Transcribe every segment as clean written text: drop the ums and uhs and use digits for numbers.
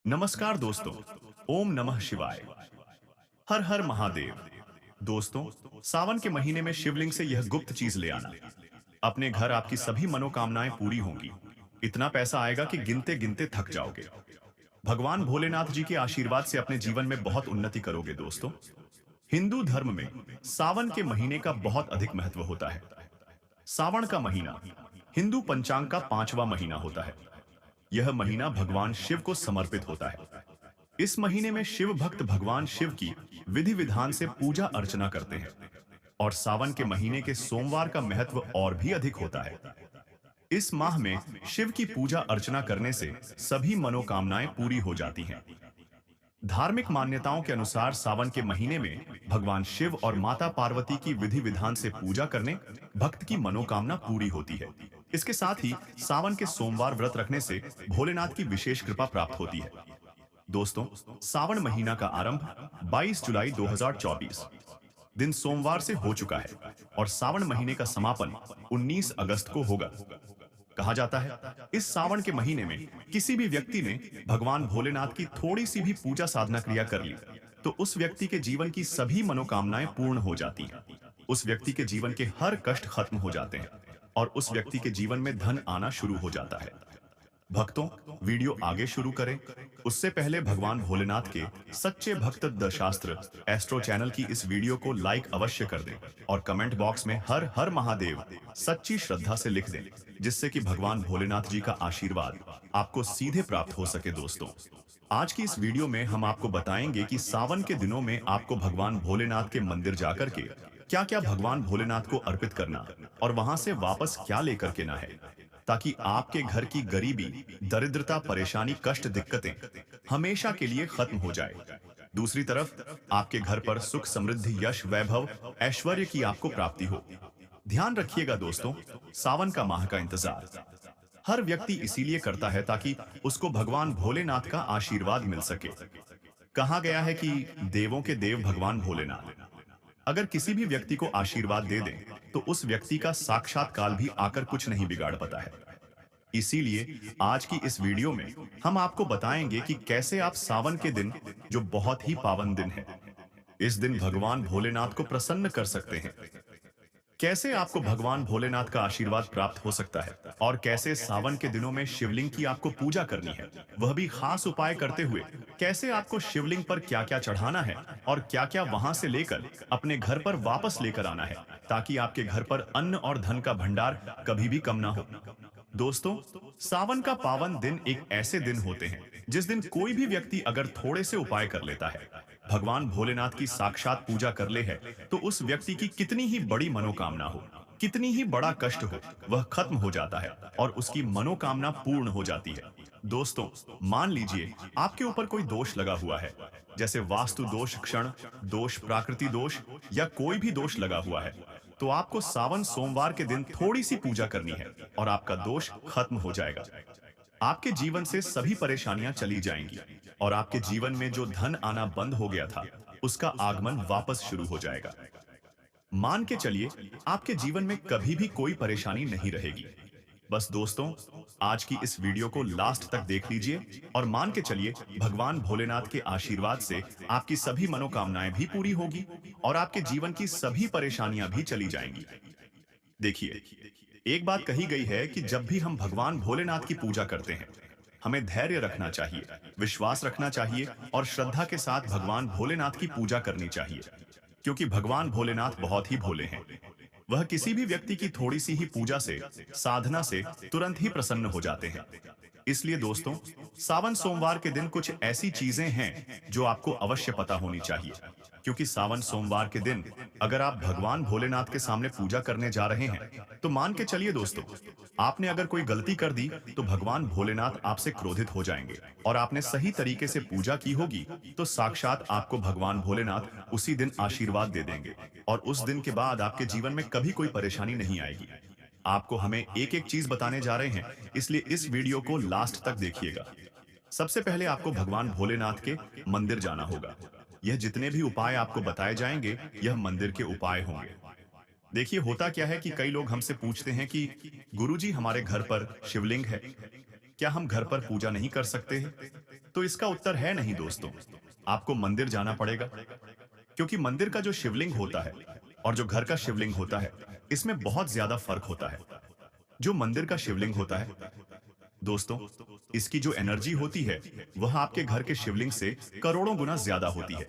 नमस्कार दोस्तों। ओम नमः शिवाय। हर हर महादेव। दोस्तों, सावन के महीने में शिवलिंग से यह गुप्त चीज ले आना। अपने घर आपकी सभी मनोकामनाएं पूरी होंगी। इतना पैसा आएगा कि गिनते गिनते थक जाओगे। भगवान भोलेनाथ जी के आशीर्वाद से अपने जीवन में बहुत उन्नति करोगे दोस्तों। हिंदू धर्म में सावन के महीने का बहुत अधिक महत्व होता है। सावन का महीना हिंदू पंचांग का 5वां महीना होता है। यह महीना भगवान शिव को समर्पित होता है। इस महीने में शिव भक्त भगवान शिव की विधि विधान से पूजा अर्चना करते हैं और सावन के महीने के सोमवार का महत्व और भी अधिक होता है। इस माह में शिव की पूजा अर्चना करने से सभी मनोकामनाएं पूरी हो जाती हैं। धार्मिक मान्यताओं के अनुसार सावन के महीने में भगवान शिव और माता पार्वती की विधि विधान से पूजा करने भक्त की मनोकामना पूरी होती है। इसके साथ ही सावन के सोमवार व्रत रखने से भोलेनाथ की विशेष कृपा प्राप्त होती है। दोस्तों, सावन महीना का आरंभ 22 जुलाई 2024 दिन सोमवार से हो चुका है और सावन महीने का समापन 19 अगस्त को होगा। कहा जाता है इस सावन के महीने में किसी भी व्यक्ति ने भगवान भोलेनाथ की थोड़ी सी भी पूजा साधना क्रिया कर ली तो उस व्यक्ति के जीवन की सभी मनोकामनाएं पूर्ण हो जाती हैं। उस व्यक्ति के जीवन के हर कष्ट खत्म हो जाते हैं और उस व्यक्ति के जीवन में धन आना शुरू हो जाता है। भक्तों, वीडियो आगे शुरू करें उससे पहले भगवान भोलेनाथ के सच्चे भक्त द शास्त्र एस्ट्रो चैनल की इस वीडियो को लाइक अवश्य कर दें और कमेंट बॉक्स में हर हर महादेव सच्ची श्रद्धा से लिख दें, जिससे कि भगवान भोलेनाथ जी का आशीर्वाद आपको सीधे प्राप्त हो सके। दोस्तों, आज की इस वीडियो में हम आपको बताएंगे कि सावन के दिनों में आपको भगवान भोलेनाथ के मंदिर जाकर के क्या क्या भगवान भोलेनाथ को अर्पित करना और वहां से वापस क्या लेकर के ना है, ताकि आपके घर की गरीबी, दरिद्रता, परेशानी, कष्ट, दिक्कतें हमेशा के लिए खत्म हो जाए। दूसरी तरफ आपके घर पर सुख, समृद्धि, यश, वैभव, ऐश्वर्य की आपको प्राप्ति हो। ध्यान रखिएगा दोस्तों, सावन का माह का इंतजार हर व्यक्ति इसीलिए करता है ताकि उसको भगवान भोलेनाथ का आशीर्वाद मिल सके। कहा गया है कि देवों के देव भगवान भोलेनाथ अगर किसी भी व्यक्ति को आशीर्वाद दे दें तो उस व्यक्ति का साक्षात काल भी आकर कुछ नहीं बिगाड़ पाता है। इसीलिए आज की इस वीडियो में हम आपको बताएंगे कि कैसे आप सावन के दिन, जो बहुत ही पावन दिन है, इस दिन भगवान भोलेनाथ को प्रसन्न कर सकते हैं। कैसे आपको भगवान भोलेनाथ का आशीर्वाद प्राप्त हो सकता है और कैसे सावन के दिनों में शिवलिंग की आपको पूजा करनी है, वह भी खास उपाय करते हुए। कैसे आपको शिवलिंग पर क्या क्या चढ़ाना है और क्या क्या वहां से लेकर अपने घर पर वापस लेकर आना है, ताकि आपके घर पर अन्न और धन का भंडार कभी भी कम ना हो। दोस्तों, सावन का पावन दिन एक ऐसे दिन होते हैं जिस दिन कोई भी व्यक्ति अगर थोड़े से उपाय कर लेता है, भगवान भोलेनाथ की साक्षात पूजा कर ले है, तो उस व्यक्ति की कितनी ही बड़ी मनोकामना हो, कितनी ही बड़ा कष्ट हो, वह खत्म हो जाता है और उसकी मनोकामना पूर्ण हो जाती है। दोस्तों, मान लीजिए आपके ऊपर कोई दोष लगा हुआ है, जैसे वास्तु दोष, क्षण दोष, प्राकृति दोष या कोई भी दोष लगा हुआ है, तो आपको सावन सोमवार के दिन थोड़ी सी पूजा करनी है और आपका दोष खत्म हो जाएगा। आपके जीवन से सभी परेशानियां चली जाएंगी और आपके जीवन में जो धन आना बंद हो गया था, उसका आगमन वापस शुरू हो जाएगा। मान के चलिए आपके जीवन में कभी भी कोई परेशानी नहीं रहेगी। बस दोस्तों, आज की इस वीडियो को लास्ट तक देख लीजिए और मान के चलिए भगवान भोलेनाथ के आशीर्वाद से आपकी सभी मनोकामनाएं भी पूरी होगी और आपके जीवन की सभी परेशानियां भी चली जाएंगी। देखिए, एक बात कही गई है कि जब भी हम भगवान भोलेनाथ की पूजा करते हैं, हमें धैर्य रखना चाहिए, विश्वास रखना चाहिए और श्रद्धा के साथ भगवान भोलेनाथ की पूजा करनी चाहिए, क्योंकि भगवान भोलेनाथ बहुत ही भोले हैं। वह किसी भी व्यक्ति की थोड़ी सी ही पूजा से, साधना से तुरंत ही प्रसन्न हो जाते हैं। इसलिए दोस्तों, सावन सोमवार के दिन कुछ ऐसी चीजें हैं जो आपको अवश्य पता होनी चाहिए, क्योंकि सावन सोमवार के दिन अगर आप भगवान भोलेनाथ के सामने पूजा करने जा रहे हैं, तो मान के चलिए दोस्तों, आपने अगर कोई गलती कर दी तो भगवान भोलेनाथ आपसे क्रोधित हो जाएंगे और आपने सही तरीके से पूजा की होगी तो साक्षात आपको भगवान भोलेनाथ उसी दिन आशीर्वाद दे देंगे और उस दिन के बाद आपके जीवन में कभी कोई परेशानी नहीं आएगी। आपको हमें एक एक चीज बताने जा रहे हैं, इसलिए इस वीडियो को लास्ट तक देखिएगा। सबसे पहले आपको भगवान भोलेनाथ के मंदिर जाना होगा। यह जितने भी उपाय आपको बताए जाएंगे, यह मंदिर के उपाय होंगे। देखिए, होता क्या है कि कई लोग हमसे पूछते हैं कि गुरुजी, हमारे घर पर शिवलिंग है, क्या हम घर पर पूजा नहीं कर सकते हैं? तो इसका उत्तर है नहीं दोस्तों। आपको मंदिर जाना पड़ेगा, क्योंकि मंदिर का जो शिवलिंग होता है और जो घर का शिवलिंग होता है, इसमें बहुत ज्यादा फर्क होता है। जो मंदिर का शिवलिंग होता है दोस्तों, इसकी जो एनर्जी होती है वह आपके घर के शिवलिंग से करोड़ों गुना ज्यादा होती है।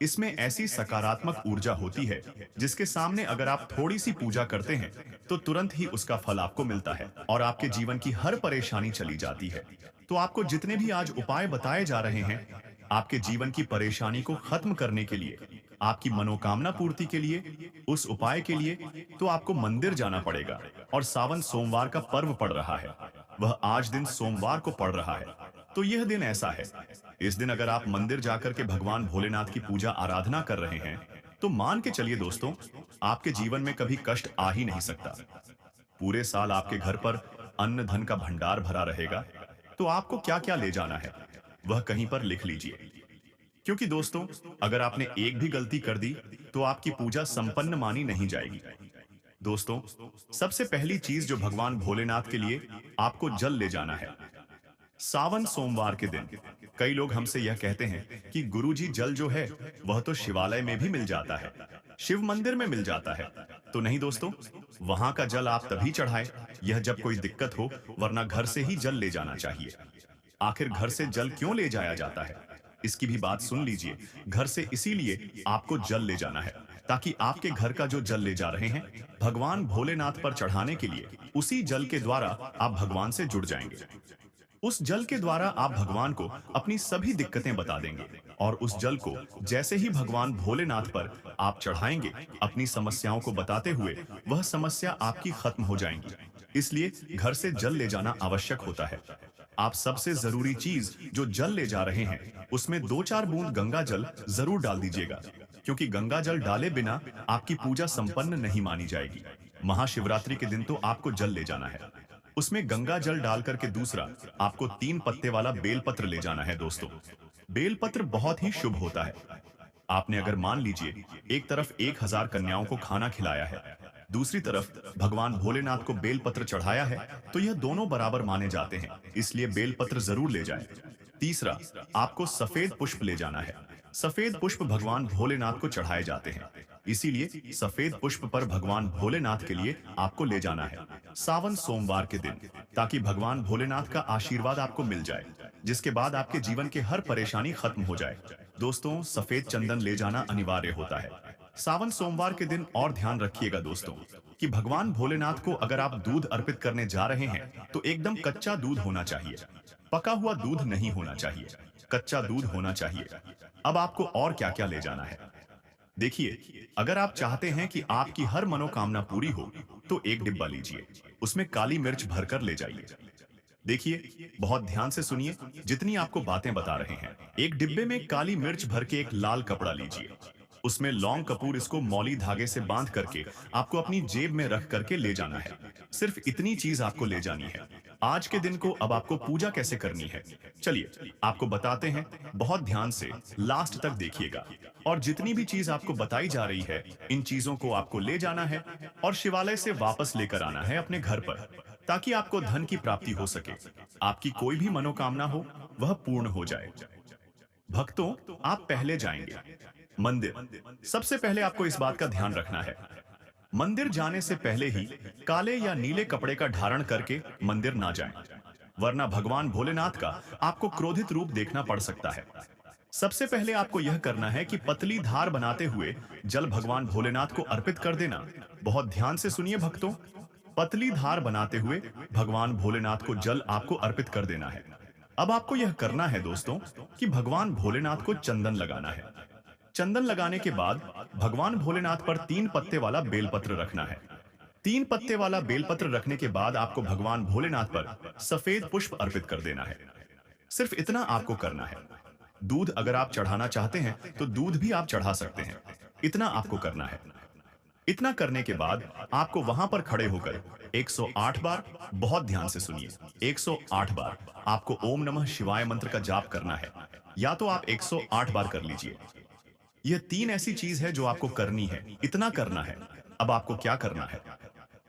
इसमें ऐसी सकारात्मक ऊर्जा होती है जिसके सामने अगर आप थोड़ी सी पूजा करते हैं तो तुरंत ही उसका फल आपको मिलता है और आपके जीवन की हर परेशानी चली जाती है। तो आपको जितने भी आज उपाय बताए जा रहे हैं आपके जीवन की परेशानी को खत्म करने के लिए, आपकी मनोकामना पूर्ति के लिए, उस उपाय के लिए, तो आपको मंदिर जाना पड़ेगा। और सावन सोमवार का पर्व पड़ रहा है, वह आज दिन सोमवार को पड़ रहा है। तो यह दिन ऐसा है, इस दिन अगर आप मंदिर जाकर के भगवान भोलेनाथ की पूजा आराधना कर रहे हैं तो मान के चलिए दोस्तों, आपके जीवन में कभी कष्ट आ ही नहीं सकता। पूरे साल आपके घर पर अन्न धन का भंडार भरा रहेगा। तो आपको क्या क्या ले जाना है वह कहीं पर लिख लीजिए, क्योंकि दोस्तों अगर आपने एक भी गलती कर दी तो आपकी पूजा संपन्न मानी नहीं जाएगी। दोस्तों, सबसे पहली चीज जो भगवान भोलेनाथ के लिए आपको जल ले जाना है। सावन सोमवार के दिन कई लोग हमसे यह कहते हैं कि गुरुजी जल जो है वह तो शिवालय में भी मिल जाता है, शिव मंदिर में मिल जाता है। तो नहीं दोस्तों, वहां का जल आप तभी चढ़ाएं यह जब कोई दिक्कत हो, वरना घर से ही जल ले जाना चाहिए। आखिर घर से जल क्यों ले जाया जाता है, इसकी भी बात सुन लीजिए। घर से इसीलिए आपको जल ले जाना है ताकि आपके घर का जो जल ले जा रहे हैं भगवान भोलेनाथ पर चढ़ाने के लिए, उसी जल के द्वारा आप भगवान से जुड़ जाएंगे। उस जल के द्वारा आप भगवान को अपनी सभी दिक्कतें बता देंगे और उस जल को जैसे ही भगवान भोलेनाथ पर आप चढ़ाएंगे अपनी समस्याओं को बताते हुए, वह समस्या आपकी खत्म हो जाएंगी। इसलिए घर से जल ले जाना आवश्यक होता है। आप सबसे जरूरी चीज जो जल ले जा रहे हैं उसमें 2-4 बूंद गंगा जल जरूर डाल दीजिएगा, क्योंकि गंगा जल डाले बिना आपकी पूजा संपन्न नहीं मानी जाएगी। महाशिवरात्रि के दिन तो आपको जल ले जाना है, उसमें गंगा जल डाल करके दूसरा आपको 3 पत्ते वाला बेलपत्र ले जाना है। दोस्तों, बेलपत्र बहुत ही शुभ होता है। आपने अगर मान लीजिए एक तरफ 1000 कन्याओं को खाना खिलाया है, दूसरी तरफ भगवान भोलेनाथ को बेलपत्र चढ़ाया है, तो यह दोनों बराबर माने जाते हैं, इसलिए बेलपत्र जरूर ले जाएं। तीसरा, आपको सफेद पुष्प ले जाना है। सफेद पुष्प भगवान भोलेनाथ को चढ़ाए जाते हैं, इसीलिए सफेद पुष्प पर भगवान भोलेनाथ के लिए आपको ले जाना है सावन सोमवार के दिन, ताकि भगवान भोलेनाथ का आशीर्वाद आपको मिल जाए, जिसके बाद आपके जीवन के हर परेशानी खत्म हो जाए। दोस्तों, सफेद चंदन ले जाना अनिवार्य होता है सावन सोमवार के दिन। और ध्यान रखिएगा दोस्तों कि भगवान भोलेनाथ को अगर आप दूध अर्पित करने जा रहे हैं तो एकदम कच्चा दूध होना चाहिए, पका हुआ दूध नहीं होना चाहिए, कच्चा दूध होना चाहिए। अब आपको और क्या क्या ले जाना है, देखिए। अगर आप चाहते हैं कि आपकी हर मनोकामना पूरी हो तो एक डिब्बा लीजिए, उसमें काली मिर्च भरकर ले जाइए। देखिए, बहुत ध्यान से सुनिए जितनी आपको बातें बता रहे हैं। एक डिब्बे में काली मिर्च भर के एक लाल कपड़ा लीजिए, उसमें लौंग कपूर इसको मौली धागे से बांध करके आपको अपनी जेब में रख करके ले जाना है। सिर्फ इतनी चीज आपको ले जानी है। आज के दिन को अब आपको पूजा कैसे करनी है, चलिए आपको बताते हैं। बहुत ध्यान से लास्ट तक देखिएगा, और जितनी भी चीज आपको बताई जा रही है इन चीजों को आपको ले जाना है और शिवालय से वापस लेकर आना है अपने घर पर, ताकि आपको धन की प्राप्ति हो सके, आपकी कोई भी मनोकामना हो वह पूर्ण हो जाए। भक्तों, आप पहले जाएंगे मंदिर। सबसे पहले आपको इस बात का ध्यान रखना है, मंदिर जाने से पहले ही काले या नीले कपड़े का धारण करके मंदिर ना जाएं, वरना भगवान भोलेनाथ का आपको क्रोधित रूप देखना पड़ सकता है। सबसे पहले आपको यह करना है कि पतली धार बनाते हुए जल भगवान भोलेनाथ को अर्पित कर देना। बहुत ध्यान से सुनिए भक्तों, पतली धार बनाते हुए भगवान भोलेनाथ को जल आपको अर्पित कर देना है। अब आपको यह करना है दोस्तों कि भगवान भोलेनाथ को चंदन लगाना है। चंदन लगाने के बाद भगवान भोलेनाथ पर 3 पत्ते वाला बेलपत्र रखना है। 3 पत्ते वाला बेलपत्र रखने के बाद आपको भगवान भोलेनाथ पर सफेद पुष्प अर्पित कर देना है। सिर्फ इतना आपको करना है। दूध अगर आप चढ़ाना चाहते हैं तो दूध भी आप चढ़ा सकते हैं, इतना आपको करना है। इतना करने के बाद आपको वहां पर खड़े होकर 108 बार, बहुत ध्यान से सुनिए, 108 बार आपको ओम नमः शिवाय मंत्र का जाप करना है, या तो आप 108 बार कर लीजिए। यह 3 ऐसी चीज है जो आपको करनी है, इतना करना है। अब आपको क्या करना है,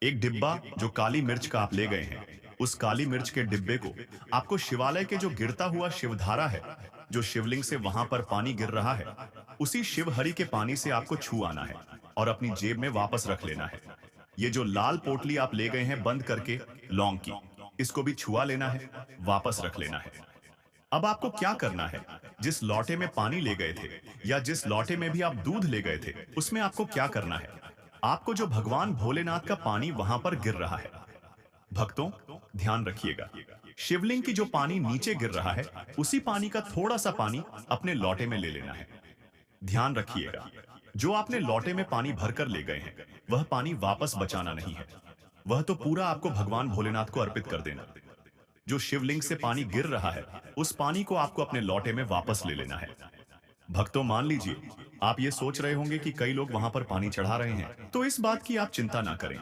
एक डिब्बा जो काली मिर्च का आप ले गए हैं उस काली मिर्च के डिब्बे को आपको शिवालय के जो गिरता हुआ शिवधारा है, जो शिवलिंग से वहां पर पानी गिर रहा है, उसी शिवहरि के पानी से आपको छू आना है और अपनी जेब में वापस रख लेना है। ये जो लाल पोटली आप ले गए हैं बंद करके लौंग की, इसको भी छुआ लेना है, वापस रख लेना है। अब आपको क्या करना है? जिस लोटे में पानी ले गए थे या जिस लोटे में भी आप दूध ले गए थे, उसमें आपको क्या करना है? आपको जो भगवान भोलेनाथ का पानी वहां पर गिर रहा है, भक्तों ध्यान रखिएगा, शिवलिंग की जो पानी नीचे गिर रहा है, उसी पानी का थोड़ा सा पानी अपने लोटे में ले लेना है। ध्यान रखिएगा, जो आपने लोटे में पानी भरकर ले गए हैं, वह पानी वापस बचाना नहीं है। वह तो पूरा आपको भगवान भोलेनाथ को अर्पित कर देना। जो शिवलिंग से पानी गिर रहा है, उस पानी को आपको अपने लोटे में वापस ले लेना है। भक्तों मान लीजिए, आप ये सोच रहे होंगे कि कई लोग वहां पर पानी चढ़ा रहे हैं, तो इस बात की आप चिंता ना करें,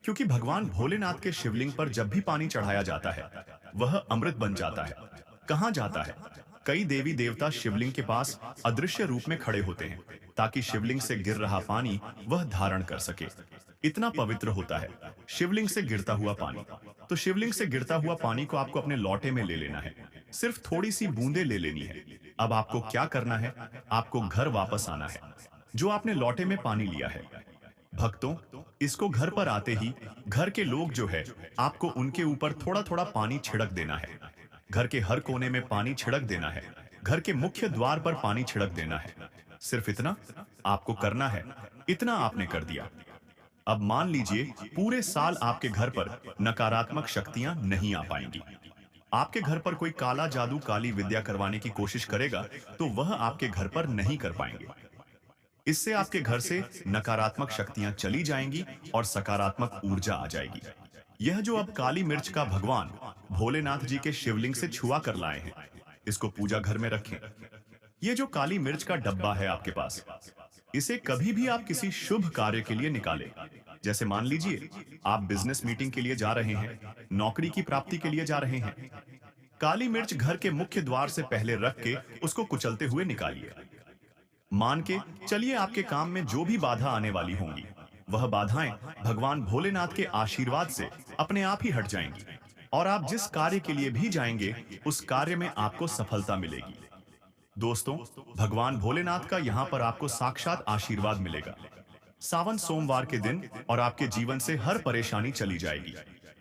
क्योंकि भगवान भोलेनाथ के शिवलिंग पर जब भी पानी चढ़ाया जाता है, वह अमृत बन जाता है। कहाँ जाता है? कई देवी देवता शिवलिंग के पास अदृश्य रूप में खड़े होते हैं, ताकि शिवलिंग से गिर रहा पानी वह धारण कर सके। इतना पवित्र होता है शिवलिंग से गिरता हुआ पानी। तो शिवलिंग से गिरता हुआ पानी को आपको अपने लोटे में ले लेना है। सिर्फ थोड़ी सी बूंदे ले लेनी है। अब आपको क्या करना है? आपको घर वापस आना है, जो आपने लोटे में पानी लिया है। भक्तों, इसको घर पर आते ही घर के लोग जो है, आपको उनके ऊपर थोड़ा थोड़ा पानी छिड़क देना है। घर के हर कोने में पानी छिड़क देना है। घर के मुख्य द्वार पर पानी छिड़क देना है। सिर्फ इतना आपको करना है। इतना आपने कर दिया। अब मान लीजिए पूरे साल आपके घर पर नकारात्मक शक्तियां नहीं आ पाएंगी। आपके घर पर कोई काला जादू, काली विद्या करवाने की कोशिश करेगा, तो वह आपके घर पर नहीं कर पाएंगे। इससे आपके घर से नकारात्मक शक्तियां चली जाएंगी और सकारात्मक ऊर्जा आ जाएगी। यह जो अब काली मिर्च का भगवान भोलेनाथ जी के शिवलिंग से छुआ कर लाए हैं, इसको पूजा घर में रखें। ये जो काली मिर्च का डब्बा है आपके पास, इसे कभी भी आप किसी शुभ कार्य के लिए निकालें। जैसे मान लीजिए आप बिजनेस मीटिंग के लिए जा रहे हैं, नौकरी की प्राप्ति के लिए जा रहे हैं। काली मिर्च घर के मुख्य द्वार से पहले रख के उसको कुचलते हुए निकालिए। मान के चलिए आपके काम में जो भी बाधा आने वाली होंगी, वह बाधाएं भगवान भोलेनाथ के आशीर्वाद से अपने आप ही हट जाएंगी और आप जिस कार्य के लिए भी जाएंगे, उस कार्य में आपको सफलता मिलेगी। दोस्तों, भगवान भोलेनाथ का यहाँ पर आपको साक्षात आशीर्वाद मिलेगा। सावन सोमवार के दिन और आपके जीवन से हर परेशानी चली जाएगी।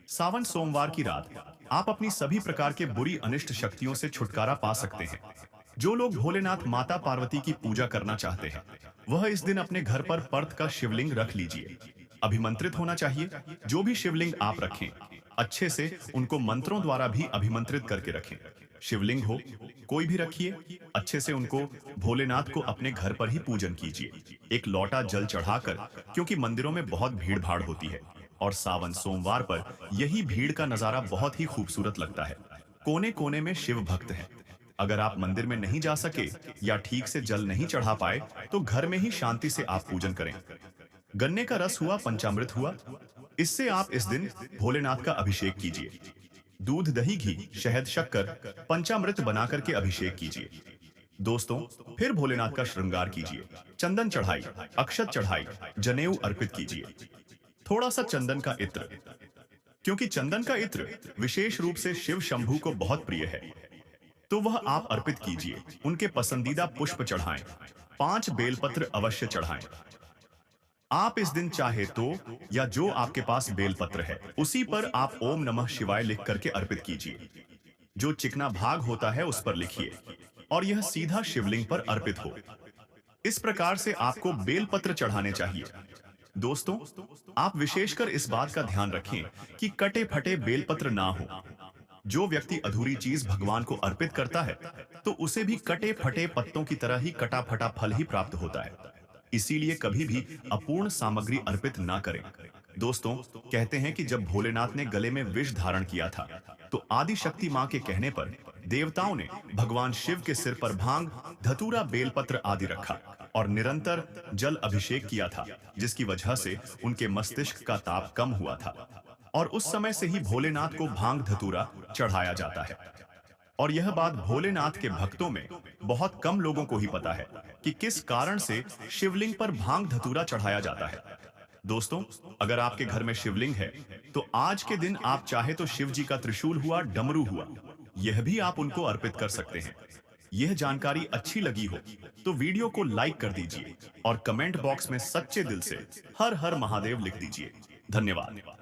सावन सोमवार की रात आप अपनी सभी प्रकार के बुरी अनिष्ट शक्तियों से छुटकारा पा सकते हैं। जो लोग भोलेनाथ माता पार्वती की पूजा करना चाहते हैं, वह इस दिन अपने घर पर पर्त का शिवलिंग रख लीजिए। अभिमंत्रित होना चाहिए। जो भी शिवलिंग आप रखें, अच्छे से उनको मंत्रों द्वारा भी अभिमंत्रित करके रखें। शिवलिंग हो कोई भी रखिए, अच्छे से उनको भोलेनाथ को अपने घर पर ही पूजन कीजिए। एक लोटा जल चढ़ाकर, क्योंकि मंदिरों में बहुत भीड़ भाड़ होती है और सावन सोमवार पर यही भीड़ का नजारा बहुत ही खूबसूरत लगता है। कोने कोने में शिव भक्त हैं। अगर आप मंदिर में नहीं जा सके या ठीक से जल नहीं चढ़ा पाए, तो घर में ही शांति से आप पूजन करें। गन्ने का रस हुआ, पंचामृत हुआ, इससे आप इस दिन भोलेनाथ का अभिषेक कीजिए। दूध, दही, घी, शहद, शक्कर, पंचामृत बनाकर के अभिषेक कीजिए। दोस्तों, फिर भोलेनाथ का श्रृंगार कीजिए। चंदन चढ़ाई, अक्षत चढ़ाई, जनेऊ अर्पित कीजिए। थोड़ा सा चंदन का इत्र, क्योंकि चंदन का इत्र विशेष रूप से शिव शंभू को बहुत प्रिय है, तो वह आप अर्पित कीजिए। उनके पसंदीदा पुष्प चढ़ाएं। 5 बेलपत्र अवश्य चढ़ाएं। आप इस दिन चाहे तो, या जो आपके पास बेलपत्र है, उसी पर आप ओम नमः शिवाय लिख करके अर्पित कीजिए। जो चिकना भाग होता है उस पर लिखिए और यह सीधा शिवलिंग पर अर्पित हो। इस प्रकार से आपको बेलपत्र चढ़ाने चाहिए। दोस्तों, आप विशेषकर इस बात का ध्यान रखें कि कटे फटे बेलपत्र ना हो। जो व्यक्ति अधूरी चीज भगवान को अर्पित करता है, तो उसे भी कटे फटे पत्तों की तरह ही कटा फटा फल ही प्राप्त होता है। इसीलिए कभी भी अपूर्ण सामग्री अर्पित ना करें। दोस्तों, कहते हैं कि जब भोलेनाथ ने गले में विष धारण किया था, तो आदि शक्ति मां के कहने पर देवताओं ने भगवान शिव के सिर पर भांग, धतूरा, बेलपत्र आदि रखा और निरंतर जल अभिषेक किया था, जिसकी वजह से उनके मस्तिष्क का ताप कम हुआ था। और उस समय से ही भोलेनाथ को भांग धतूरा चढ़ाया जाता है। और यह बात भोलेनाथ के भक्तों में बहुत कम लोगों को ही पता है कि किस कारण से शिवलिंग पर भांग धतूरा चढ़ाया जाता है। दोस्तों, अगर आपके घर में शिवलिंग है, तो आज के दिन आप चाहे तो शिव जी का त्रिशूल हुआ, डमरू हुआ, यह भी आप उनको अर्पित कर सकते हैं। यह जानकारी अच्छी लगी हो तो वीडियो को लाइक कर दीजिए और कमेंट बॉक्स में सच्चे दिल से हर हर महादेव लिख दीजिए। धन्यवाद।